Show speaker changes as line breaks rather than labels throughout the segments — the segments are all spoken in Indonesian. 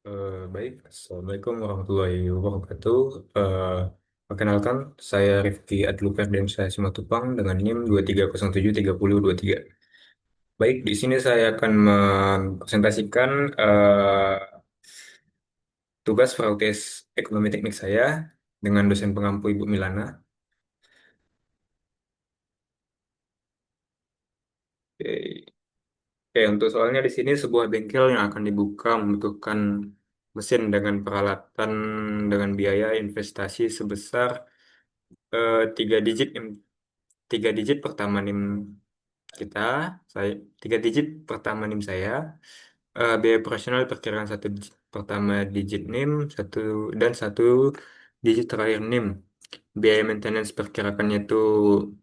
Baik, Assalamualaikum warahmatullahi wabarakatuh. Eh, Perkenalkan, saya Rifki Adlu Ferdiansyah Simatupang dengan NIM 23073023. Baik, di sini saya akan mempresentasikan tugas Fakultas Ekonomi Teknik saya dengan dosen pengampu Ibu Milana. Oke, Oke, untuk soalnya di sini sebuah bengkel yang akan dibuka membutuhkan mesin dengan peralatan dengan biaya investasi sebesar 3 digit. Tiga digit pertama NIM kita, saya tiga digit pertama NIM saya, biaya operasional perkiraan satu digit pertama digit NIM, satu digit terakhir NIM. Biaya maintenance perkirakannya itu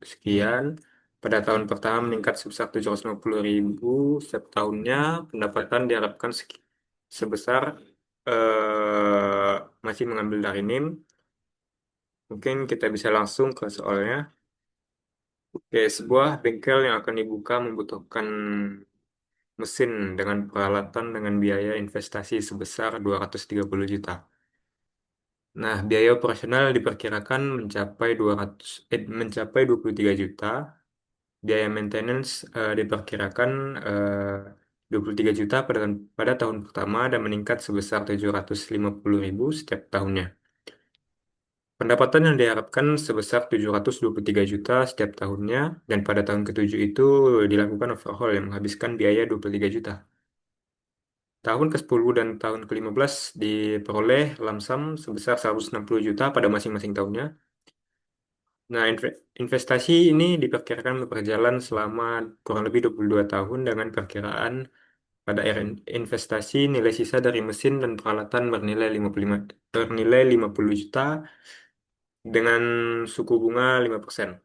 sekian. Pada tahun pertama meningkat sebesar 750.000 setiap tahunnya. Pendapatan diharapkan sebesar masih mengambil dari NIM. Mungkin kita bisa langsung ke soalnya. Oke, sebuah bengkel yang akan dibuka membutuhkan mesin dengan peralatan dengan biaya investasi sebesar 230 juta. Nah, biaya operasional diperkirakan mencapai 23 juta. Biaya maintenance diperkirakan eh, 23 juta pada tahun pertama dan meningkat sebesar 750.000 setiap tahunnya. Pendapatan yang diharapkan sebesar 723 juta setiap tahunnya, dan pada tahun ketujuh itu dilakukan overhaul yang menghabiskan biaya 23 juta. Tahun ke-10 dan tahun ke-15 diperoleh lamsam sebesar 160 juta pada masing-masing tahunnya. Nah, investasi ini diperkirakan berjalan selama kurang lebih 22 tahun dengan perkiraan pada era investasi nilai sisa dari mesin dan peralatan bernilai 50 juta dengan suku bunga 5%.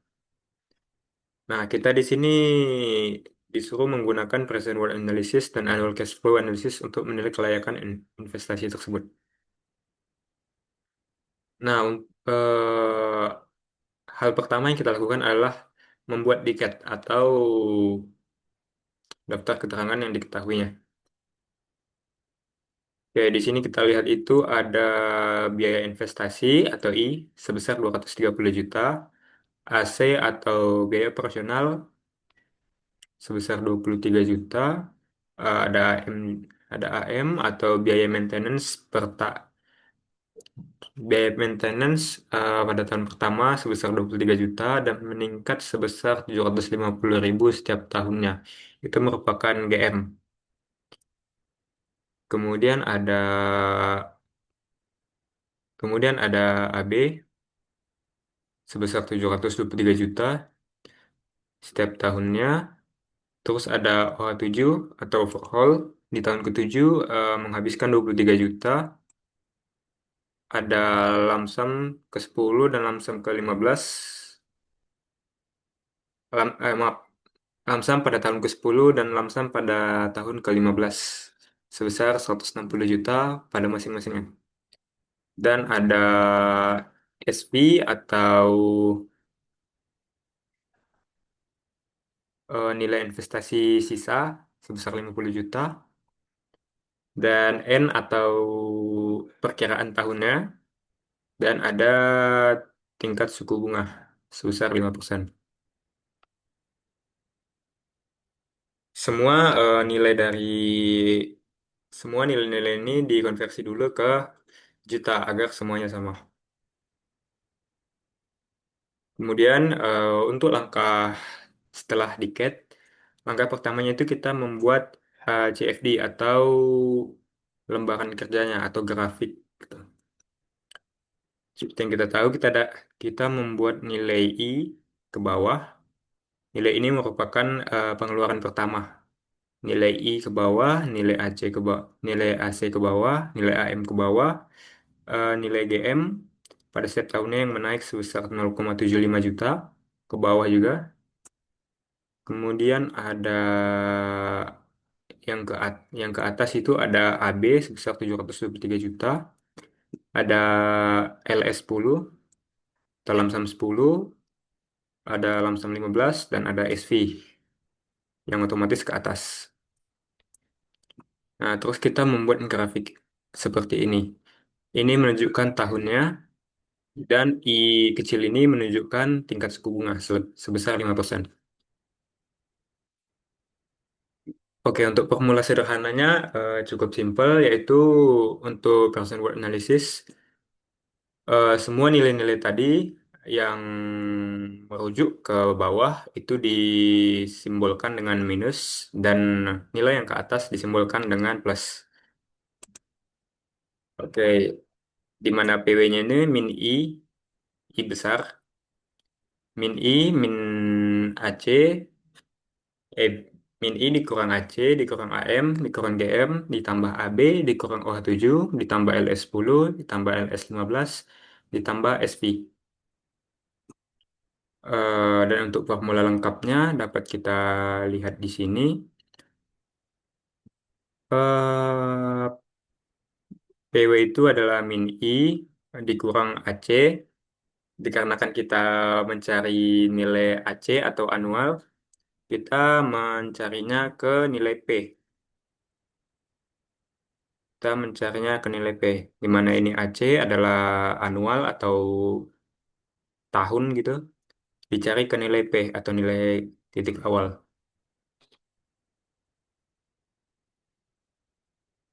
Nah, kita di sini disuruh menggunakan present worth analysis dan annual cash flow analysis untuk menilai kelayakan investasi tersebut. Nah, hal pertama yang kita lakukan adalah membuat DCAT atau daftar keterangan yang diketahuinya. Oke, di sini kita lihat itu ada biaya investasi atau I sebesar 230 juta, AC atau biaya operasional sebesar 23 juta, ada AM atau biaya maintenance biaya maintenance pada tahun pertama sebesar 23 juta dan meningkat sebesar 750.000 setiap tahunnya. Itu merupakan GM. Kemudian ada kemudian ada AB sebesar 723 juta setiap tahunnya. Terus ada OH7 atau overhaul di tahun ketujuh menghabiskan 23 juta. Ada lamsam ke-10 dan lamsam ke-15. Maaf, lamsam pada tahun ke-10 dan lamsam pada tahun ke-15 sebesar 160 juta pada masing-masingnya. Dan ada SV atau nilai investasi sisa sebesar 50 juta, dan N atau perkiraan tahunnya, dan ada tingkat suku bunga sebesar 5%. Semua nilai dari semua nilai-nilai ini dikonversi dulu ke juta agar semuanya sama. Kemudian untuk langkah setelah diket, langkah pertamanya itu kita membuat CFD atau lembaran kerjanya atau grafik, gitu. Seperti yang kita tahu, kita membuat nilai I ke bawah. Nilai ini merupakan pengeluaran pertama. Nilai I ke bawah, nilai AC ke bawah, nilai AC ke bawah, nilai AM ke bawah, nilai GM pada setiap tahunnya yang menaik sebesar 0,75 juta ke bawah juga. Kemudian ada yang ke atas itu ada AB sebesar 723 juta, ada LS10, atau lamsam 10, ada lamsam 15 dan ada SV yang otomatis ke atas. Nah, terus kita membuat grafik. seperti ini. Ini menunjukkan tahunnya dan I kecil ini menunjukkan tingkat suku bunga sebesar 5%. Oke, untuk formula sederhananya cukup simpel, yaitu untuk Gaussian word analysis, semua nilai-nilai tadi yang merujuk ke bawah itu disimbolkan dengan minus dan nilai yang ke atas disimbolkan dengan plus. Oke, di mana PW-nya ini min I besar, min I, min AC, eh, min I dikurang AC, dikurang AM, dikurang GM, ditambah AB, dikurang OH7, ditambah LS10, ditambah LS15, ditambah SV. Dan untuk formula lengkapnya dapat kita lihat di sini. Eh, PW itu adalah min I dikurang AC. Dikarenakan kita mencari nilai AC atau anual, kita mencarinya ke nilai P. Kita mencarinya ke nilai P, di mana ini AC adalah anual atau tahun gitu, dicari ke nilai P atau nilai titik awal,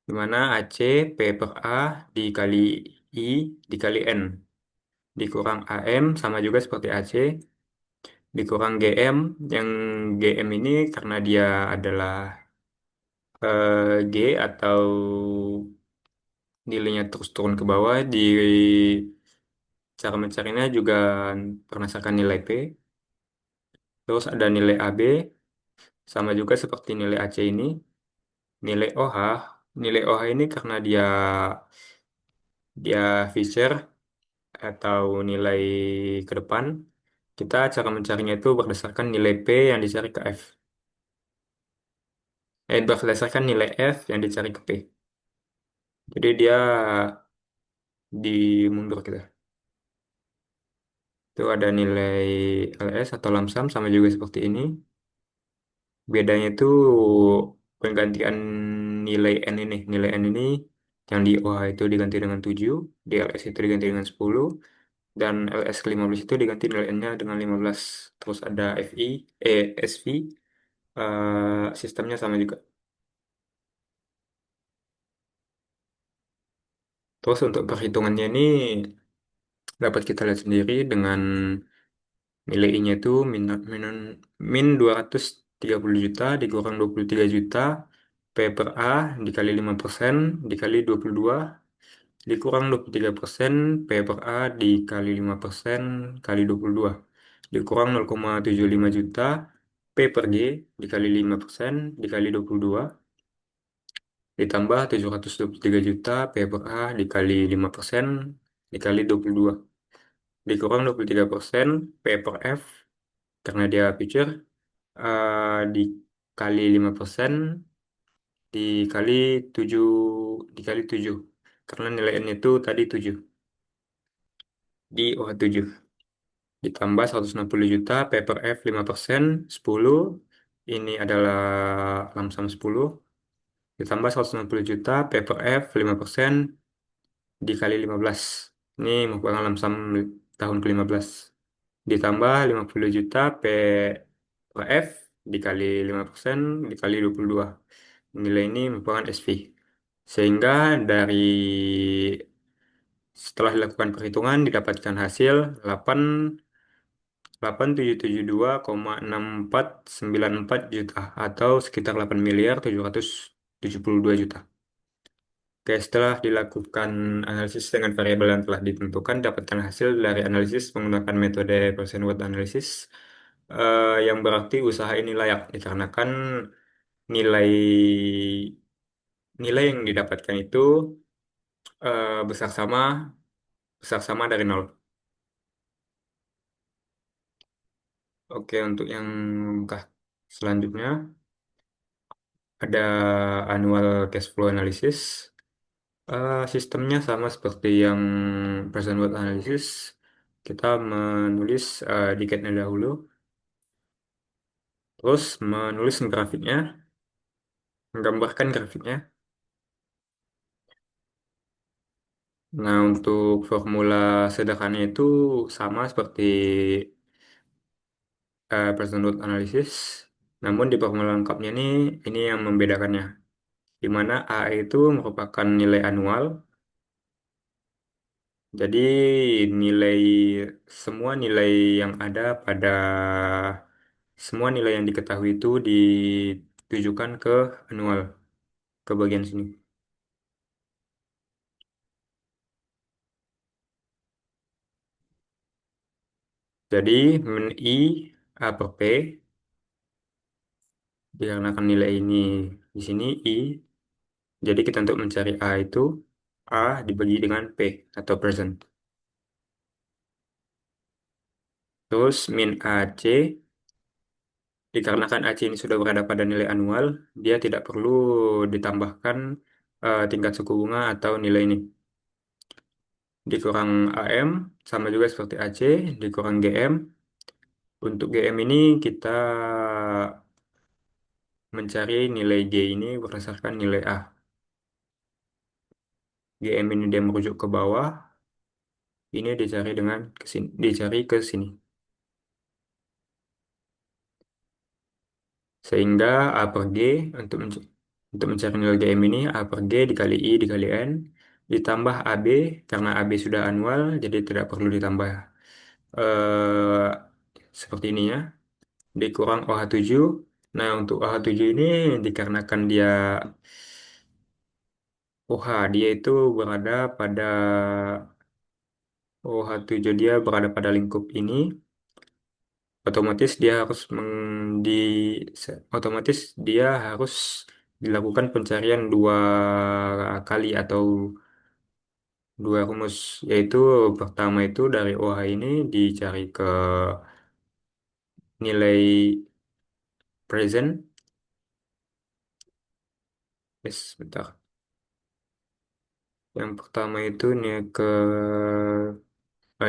di mana AC P per A dikali I dikali N, dikurang AM sama juga seperti AC, dikurang GM, yang GM ini karena dia adalah G atau nilainya terus turun ke bawah, di cara mencarinya juga berdasarkan nilai P. Terus ada nilai AB, sama juga seperti nilai AC ini. Nilai OH, nilai OH ini karena dia dia feature atau nilai ke depan, kita cara mencarinya itu berdasarkan nilai P yang dicari ke F. Berdasarkan nilai F yang dicari ke P. Jadi dia dimundur kita. Itu ada nilai LS atau lamsam sama juga seperti ini. Bedanya itu penggantian nilai N ini. Nilai N ini yang di OH itu diganti dengan 7, di LS itu diganti dengan 10, dan LS ke-15 itu diganti nilai N-nya dengan 15. Terus ada SV, sistemnya sama juga. Terus untuk perhitungannya ini dapat kita lihat sendiri dengan nilai I-nya itu min 230 juta dikurang 23 juta P per A dikali 5% dikali 22 dikurang 23% P per A dikali 5% kali 22 dikurang 0,75 juta P per G dikali 5% dikali 22 ditambah 723 juta P per A dikali 5% dikali 22 dikurang 23% P per F karena dia future dikali 5% dikali 7 dikali 7 karena nilai N itu tadi 7 di OH7 ditambah 160 juta P per F 5% 10 ini adalah lamsam 10 ditambah 160 juta P per F 5% dikali 15 ini merupakan lamsam tahun ke-15 ditambah 50 juta P per F dikali 5% dikali 22 nilai ini merupakan SV. Sehingga dari setelah dilakukan perhitungan didapatkan hasil 8.772,6494 juta atau sekitar 8.772 juta. Oke, setelah dilakukan analisis dengan variabel yang telah ditentukan, dapatkan hasil dari analisis menggunakan metode Gaussian word analysis, yang berarti usaha ini layak dikarenakan nilai nilai yang didapatkan itu besar sama dari nol. Oke, untuk yang langkah selanjutnya ada annual cash flow analysis. Sistemnya sama seperti yang present worth analysis. Kita menulis diketnya dahulu, terus menulis grafiknya, menggambarkan grafiknya. Nah, untuk formula sederhananya itu sama seperti present load analysis. Namun di formula lengkapnya ini yang membedakannya. Di mana A itu merupakan nilai anual. Jadi nilai semua nilai yang ada pada semua nilai yang diketahui itu ditujukan ke anual, ke bagian sini. Jadi men I A per P, dikarenakan nilai ini di sini I, jadi kita untuk mencari A itu A dibagi dengan P atau persen. Terus min AC, dikarenakan AC ini sudah berada pada nilai anual, dia tidak perlu ditambahkan tingkat suku bunga atau nilai ini. Dikurang AM, sama juga seperti AC, dikurang GM. Untuk GM ini kita mencari nilai G ini berdasarkan nilai A. GM ini dia merujuk ke bawah, ini dicari dengan ke sini, dicari ke sini. Sehingga A per G untuk untuk mencari nilai GM ini A per G dikali I dikali N ditambah AB karena AB sudah anual jadi tidak perlu ditambah eh, seperti ini ya dikurang OH7. Nah untuk OH7 ini dikarenakan OH dia itu berada pada OH7 dia berada pada lingkup ini otomatis dia harus otomatis dia harus dilakukan pencarian dua kali atau dua rumus yaitu pertama itu dari OH ini dicari ke nilai present. Bentar. Yang pertama itu nih ke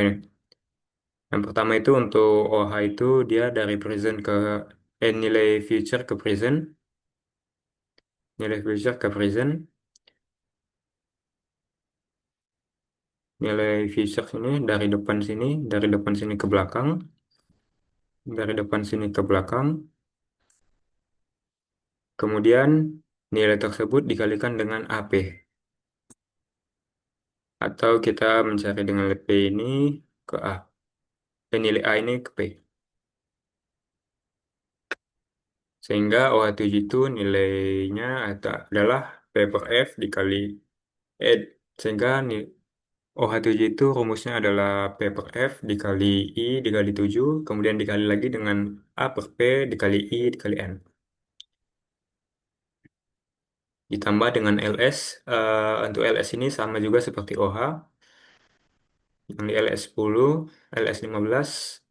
ini. Yang pertama itu untuk OH itu dia dari present ke nilai future ke present, nilai future ke present. Nilai future sini dari depan sini ke belakang, dari depan sini ke belakang. Kemudian nilai tersebut dikalikan dengan AP. Atau kita mencari dengan P ini ke A. Dan nilai A ini ke P. Sehingga OH7 itu nilainya adalah P per F dikali E. Sehingga OH7 itu rumusnya adalah P per F dikali I dikali 7. Kemudian dikali lagi dengan A per P dikali I dikali N. Ditambah dengan LS. Untuk LS ini sama juga seperti OH. Yang di LS 10, LS 15,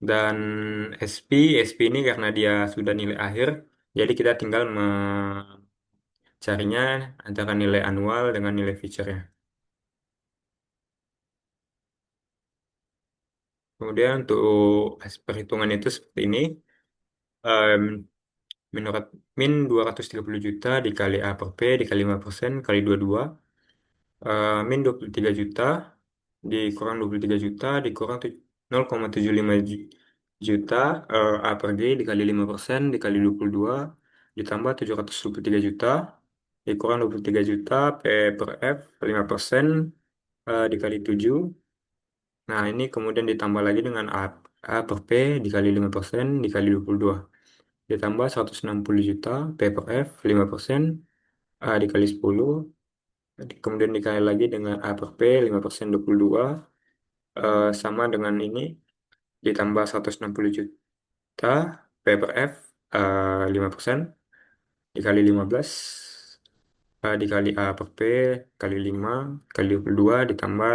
dan SP. SP ini karena dia sudah nilai akhir, jadi kita tinggal mencarinya antara nilai anual dengan nilai future-nya. Kemudian untuk perhitungan itu seperti ini. Em, Menurut min 230 juta dikali A per P dikali 5% kali 22. Min 23 juta dikurang 23 juta dikurang 0,75 juta A per G dikali 5% dikali 22 ditambah 723 juta dikurang 23 juta P per F 5% dikali 7. Nah ini kemudian ditambah lagi dengan A per P dikali 5% dikali 22 ditambah 160 juta P per F 5% A dikali 10 kemudian dikali lagi dengan A per P 5% 22 sama dengan ini ditambah 160 juta P per F 5% dikali 15 dikali A per P kali 5 kali 22 ditambah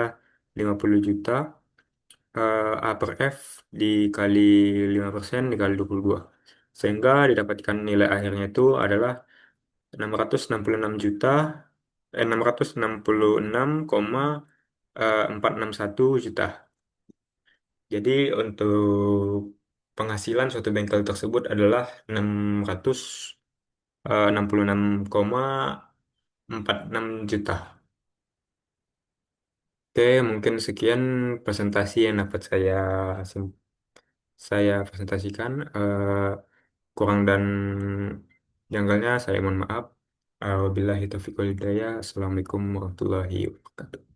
50 juta A per F dikali 5% dikali 22 sehingga didapatkan nilai akhirnya itu adalah 666 juta 666,461 juta. Jadi untuk penghasilan suatu bengkel tersebut adalah 666,46 juta. Oke, mungkin sekian presentasi yang dapat saya presentasikan. Kurang dan janggalnya saya mohon maaf. Wabillahi taufiq wal hidayah. Assalamualaikum warahmatullahi wabarakatuh.